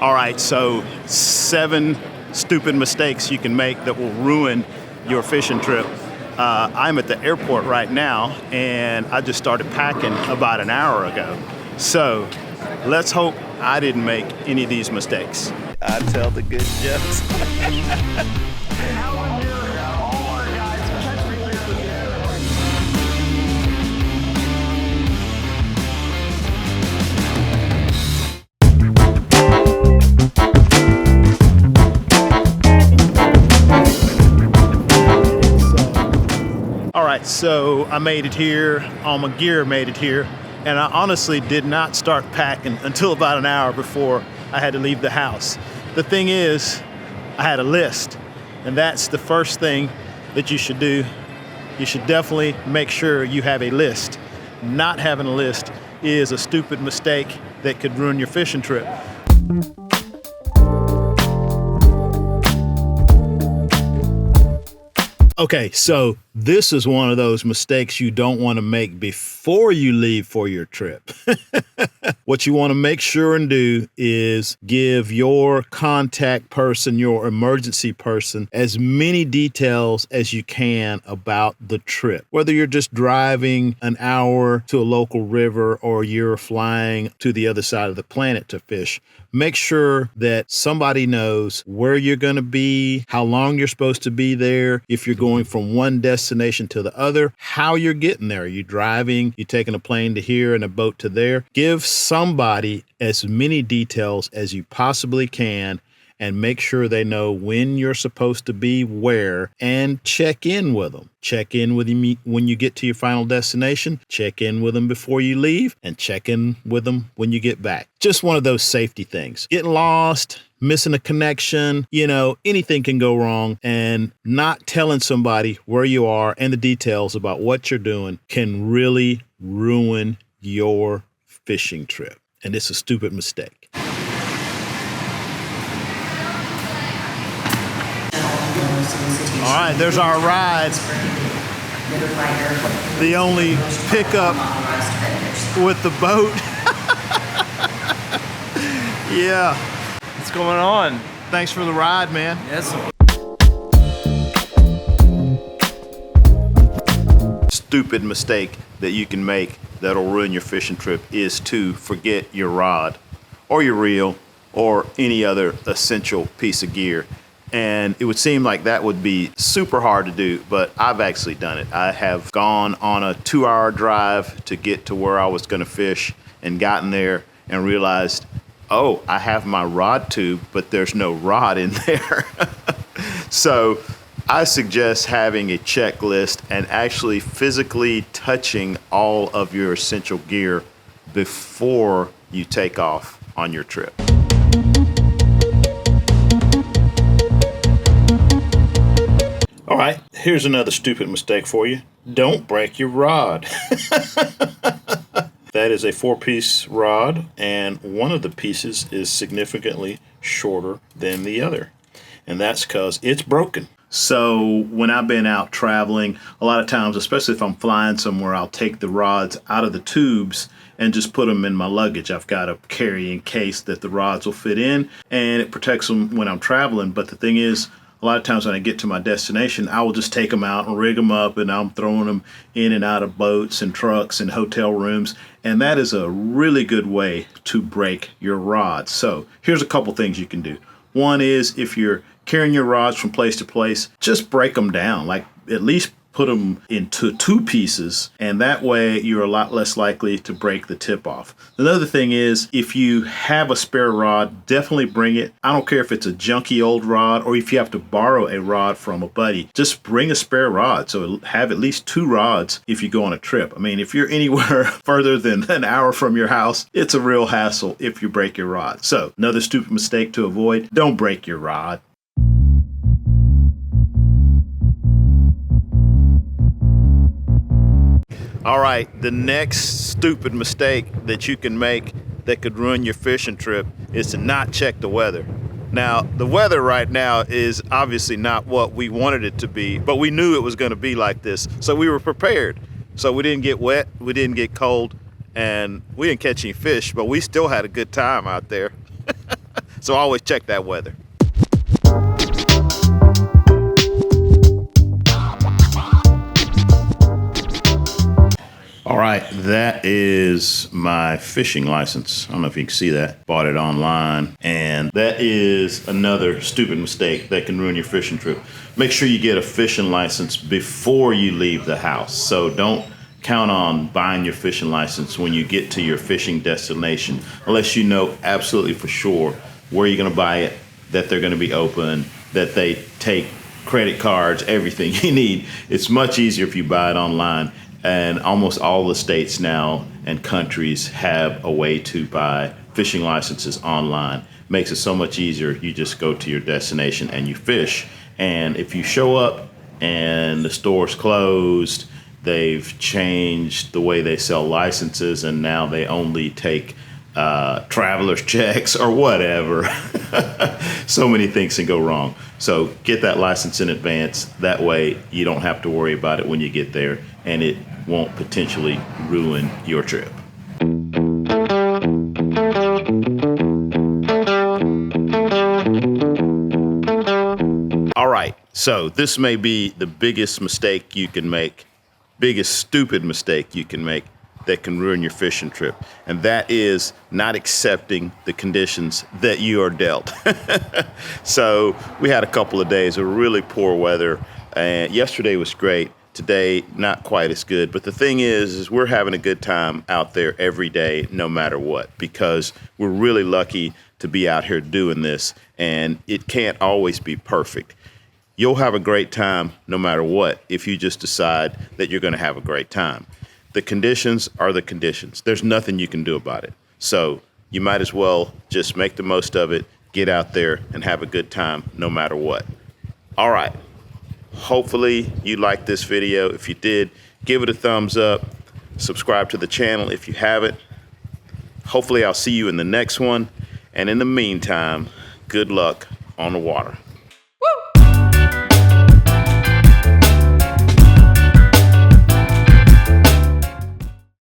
All right, so 7 stupid mistakes you can make that will ruin your fishing trip. I'm at the airport right now, and I just started packing about an hour ago. So let's hope I didn't make any of these mistakes. I tell the good jokes. All right, so I made it here, all my gear made it here, and I honestly did not start packing until about an hour before I had to leave the house. The thing is, I had a list, and that's the first thing that you should do. You should definitely make sure you have a list. Not having a list is a stupid mistake that could ruin your fishing trip. Okay, so this is one of those mistakes you don't want to make before you leave for your trip. What you want to make sure and do is give your contact person, your emergency person, as many details as you can about the trip. Whether you're just driving an hour to a local river or you're flying to the other side of the planet to fish, make sure that somebody knows where you're going to be, how long you're supposed to be there, if you're going from one destination to the other, how you're getting there. Are you driving? You taking a plane to here and a boat to there? Give somebody as many details as you possibly can and make sure they know when you're supposed to be where, and check in with them. Check in with them when you get to your final destination, check in with them before you leave, and check in with them when you get back. Just one of those safety things. Getting lost, missing a connection, anything can go wrong, and not telling somebody where you are and the details about what you're doing can really ruin your fishing trip. And it's a stupid mistake. All right, there's our ride. The only pickup with the boat. Yeah. What's going on? Thanks for the ride, man. Yes. Stupid mistake that you can make that'll ruin your fishing trip is to forget your rod or your reel or any other essential piece of gear. And it would seem like that would be super hard to do, but I've actually done it. I have gone on a 2-hour drive to get to where I was going to fish and gotten there and realized, oh, I have my rod tube, but there's no rod in there. So I suggest having a checklist and actually physically touching all of your essential gear before you take off on your trip. All right, here's another stupid mistake for you. Don't break your rod. That is a 4-piece rod, and one of the pieces is significantly shorter than the other. And that's because it's broken. So when I've been out traveling, a lot of times, especially if I'm flying somewhere, I'll take the rods out of the tubes and just put them in my luggage. I've got a carrying case that the rods will fit in, and it protects them when I'm traveling. But the thing is, a lot of times when I get to my destination, I will just take them out and rig them up, and I'm throwing them in and out of boats and trucks and hotel rooms. And that is a really good way to break your rod. So here's a couple things you can do. One is, if you're carrying your rods from place to place, just break them down. Like, at least put them into 2 pieces, and that way you're a lot less likely to break the tip off. Another thing is, if you have a spare rod, definitely bring it. I don't care if it's a junky old rod or if you have to borrow a rod from a buddy. Just bring a spare rod, so have at least 2 rods if you go on a trip. I mean, if you're anywhere further than an hour from your house, it's a real hassle if you break your rod. So another stupid mistake to avoid: don't break your rod. All right, the next stupid mistake that you can make that could ruin your fishing trip is to not check the weather. Now, the weather right now is obviously not what we wanted it to be, but we knew it was going to be like this, so we were prepared. So we didn't get wet, we didn't get cold, and we didn't catch any fish, but we still had a good time out there. So always check that weather. All right, that is my fishing license. I don't know if you can see that. Bought it online, and that is another stupid mistake that can ruin your fishing trip. Make sure you get a fishing license before you leave the house. So don't count on buying your fishing license when you get to your fishing destination, unless you know absolutely for sure where you're gonna buy it, that they're gonna be open, that they take credit cards, everything you need. It's much easier if you buy it online. And almost all the states now and countries have a way to buy fishing licenses online. Makes it so much easier. You just go to your destination and you fish. And if you show up and the store's closed, they've changed the way they sell licenses, and now they only take traveler's checks or whatever. So many things can go wrong. So get that license in advance. That way you don't have to worry about it when you get there, and it won't potentially ruin your trip. All right, so this may be the biggest mistake you can make, biggest stupid mistake you can make that can ruin your fishing trip. And that is not accepting the conditions that you are dealt. So we had a couple of days of really poor weather, and yesterday was great. Today, not quite as good. But the thing is we're having a good time out there every day, no matter what, because we're really lucky to be out here doing this, and it can't always be perfect. You'll have a great time no matter what if you just decide that you're going to have a great time. The conditions are the conditions. There's nothing you can do about it. So you might as well just make the most of it, get out there and have a good time no matter what. All right. Hopefully you liked this video. If you did, give it a thumbs up. Subscribe to the channel if you haven't. Hopefully I'll see you in the next one. And in the meantime, good luck on the water.